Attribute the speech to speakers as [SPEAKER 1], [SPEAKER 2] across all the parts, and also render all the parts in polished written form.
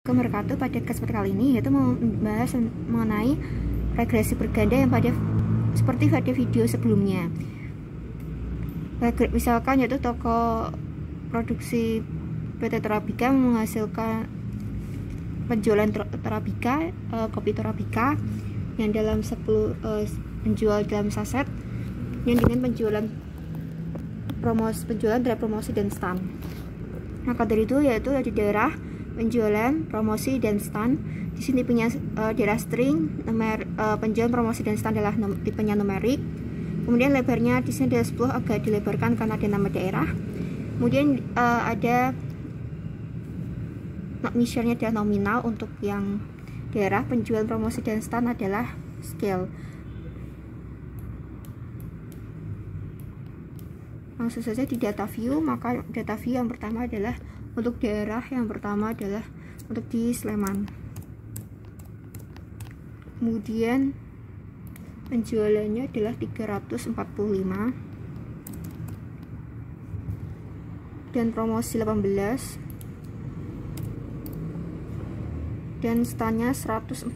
[SPEAKER 1] Wabarakatuh. Pada kesempatan kali ini yaitu membahas mengenai regresi berganda yang seperti pada video sebelumnya. Misalkan yaitu toko produksi PT Torabika menghasilkan penjualan kopi Torabika yang dalam 10 menjual dalam saset yang dengan penjualan dari promosi dan stand. Maka dari itu yaitu di daerah penjualan, promosi, dan stand. Di sini punya daerah string, penjualan, promosi, dan stand adalah tipenya numerik. Kemudian lebarnya di sini adalah 10, agak dilebarkan karena ada nama daerah. Kemudian ada measure-nya adalah nominal. Untuk yang daerah penjualan, promosi, dan stand adalah scale. Langsung saja di data view. Maka data view yang pertama adalah untuk daerah, yang pertama adalah untuk di Sleman. Kemudian penjualannya adalah 345 dan promosi 18 dan standnya 145.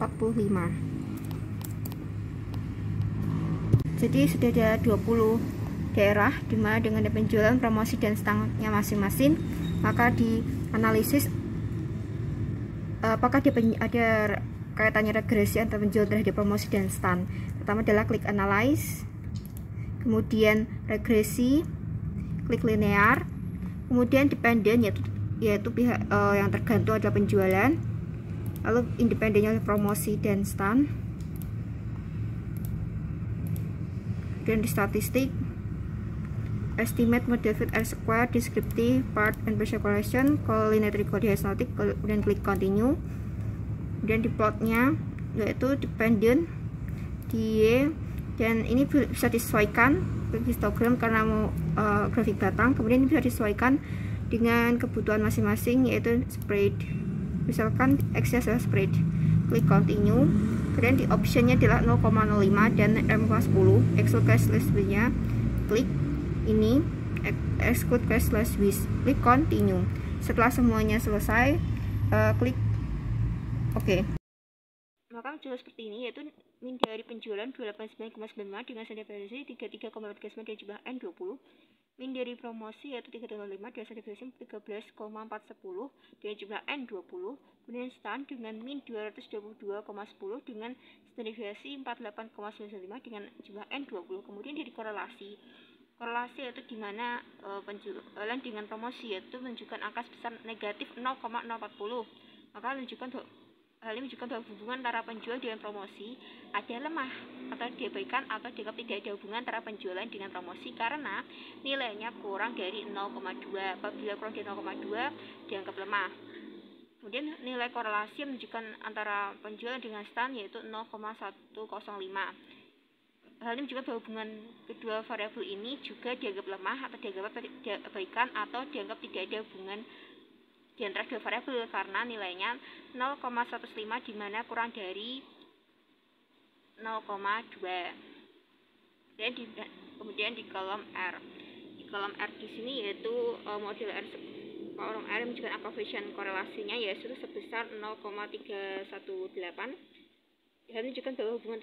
[SPEAKER 1] Jadi sudah ada 20 daerah dimana dengan penjualan, promosi, dan standnya masing-masing. Maka dianalisis apakah ada kaitannya regresi antara penjualan terhadap promosi dan stand. Pertama adalah klik analyze, kemudian regresi, klik linear, kemudian dependen yaitu pihak yang tergantung adalah penjualan, lalu independennya adalah promosi dan stand, dan di statistik estimate model fit R square, descriptive, part and pressure correlation, collinear coordinate, kemudian klik continue. Dan di plotnya yaitu dependent di Y, dan ini bisa disesuaikan histogram karena mau grafik batang. Kemudian ini bisa disesuaikan dengan kebutuhan masing-masing yaitu spread. Misalkan X nya adalah spread, klik continue. Kemudian di optionnya adalah 0,05 dan M10, exclude cash list nya klik ini exclude cashless with, klik continue. Setelah semuanya selesai, klik OK. Maka menjual seperti ini, yaitu min dari penjualan 289,95 dengan standar variasi 33,39 dan jumlah N 20. Min dari promosi yaitu 3,5 dengan standar variasi 13,410 dengan jumlah N 20. Kemudian stand dengan min 222,10 dengan standar variasi 48,95 dengan jumlah N 20. Kemudian dari korelasi yaitu dimana penjualan dengan promosi yaitu menunjukkan angka sebesar negatif 0,040. Maka hal ini menunjukkan bahwa hubungan antara penjual dengan promosi ada lemah atau diabaikan atau dianggap tidak ada hubungan antara penjualan dengan promosi karena nilainya kurang dari 0,2. Apabila kurang dari 0,2 dianggap lemah. Kemudian nilai korelasi menunjukkan antara penjualan dengan stand yaitu 0,105. Hal ini menunjukkan bahwa hubungan kedua variabel ini juga dianggap lemah atau dianggap diabaikan atau dianggap tidak ada hubungan di antara dua variabel karena nilainya 0,105 di mana kurang dari 0,2. Dan kemudian di kolom R. Di kolom R di sini yaitu model R, kolom R menunjukkan angka coefficient korelasinya yaitu sebesar 0,318. Hal ini menunjukkan bahwa hubungan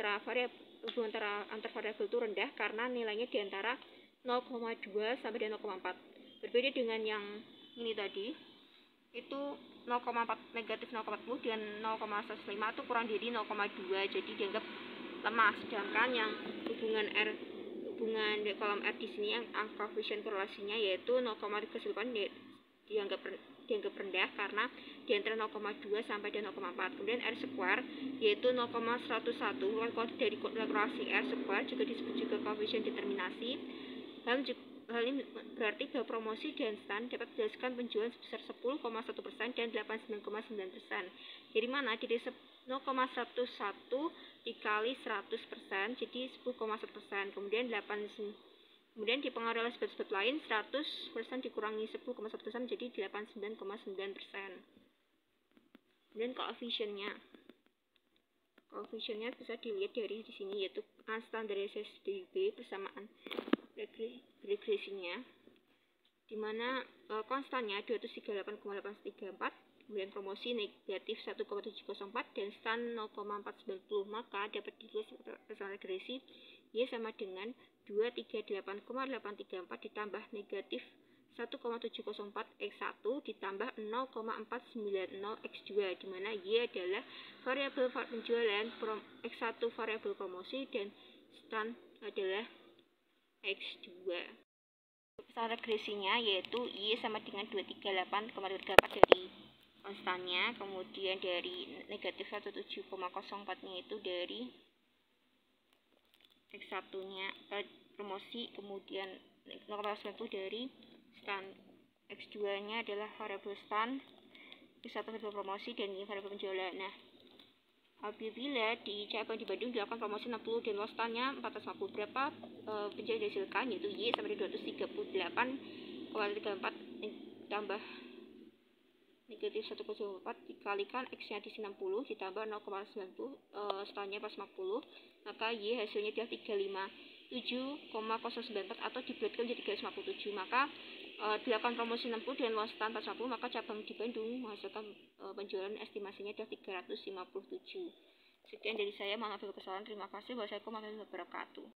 [SPEAKER 1] antar variabel itu rendah karena nilainya di antara 0,2 sampai dengan 0,4. Berbeda dengan yang ini tadi, itu 0,4 negatif 0,40 dan 0,105 itu kurang dari 0,2, jadi dianggap lemah. Sedangkan yang hubungan di kolom R di sini yang angka coefficient korelasinya yaitu 0,38 dianggap rendah karena di antara 0,2 sampai dengan 0,4. Kemudian R square yaitu 0,101. Kalau dari korelasi R square juga disebut juga coefficient determinasi. Hal ini berarti bahwa promosi dan stand dapat menghasilkan penjualan sebesar 10,1% dan 89,9%. Dari mana? Jadi 0,11 dikali 100%, jadi 10,1%. Kemudian dipengaruhi oleh sebab-sebab lain, 100% dikurangi 10,1% jadi 89,9%. Kemudian koefisiennya bisa dilihat dari di sini yaitu standarisasi DB persamaan regresinya, di mana konstannya 238,834 kemudian promosi negatif 1,704 dan stand 0,490, maka dapat ditulis persamaan regresi Y sama dengan 238,834 ditambah negatif 1,704 X1 ditambah 0,490 X2, di mana Y adalah variabel penjualan, X1 variabel promosi, dan stand adalah X2. Persamaan regresinya yaitu Y sama dengan 238,8 dari konstannya, kemudian dari negatif 17,04 nya itu dari X1 nya promosi, kemudian 0,90 dari stand. X2 nya adalah variabel stand, X1 variabel promosi, dan Y variabel penjualan. Nah, apabila di cabang di Bandung dilakukan promosi 60 dan loss stand-nya 450, berapa penjualan dihasilkan, yaitu Y sama dengan 238,34 tambah negatif 1,4 dikalikan X-nya di 60 ditambah 0,90 stand-nya pas 50, maka Y hasilnya adalah 357,094 atau dibulatkan menjadi 357. Maka dilakukan promosi 60 dan loss stand pas 50, maka cabang di Bandung menghasilkan penjualan estimasinya adalah 357. Sekian dari saya, mohon maaf bila kesalahan. Terima kasih. Wassalamualaikum warahmatullahi wabarakatuh.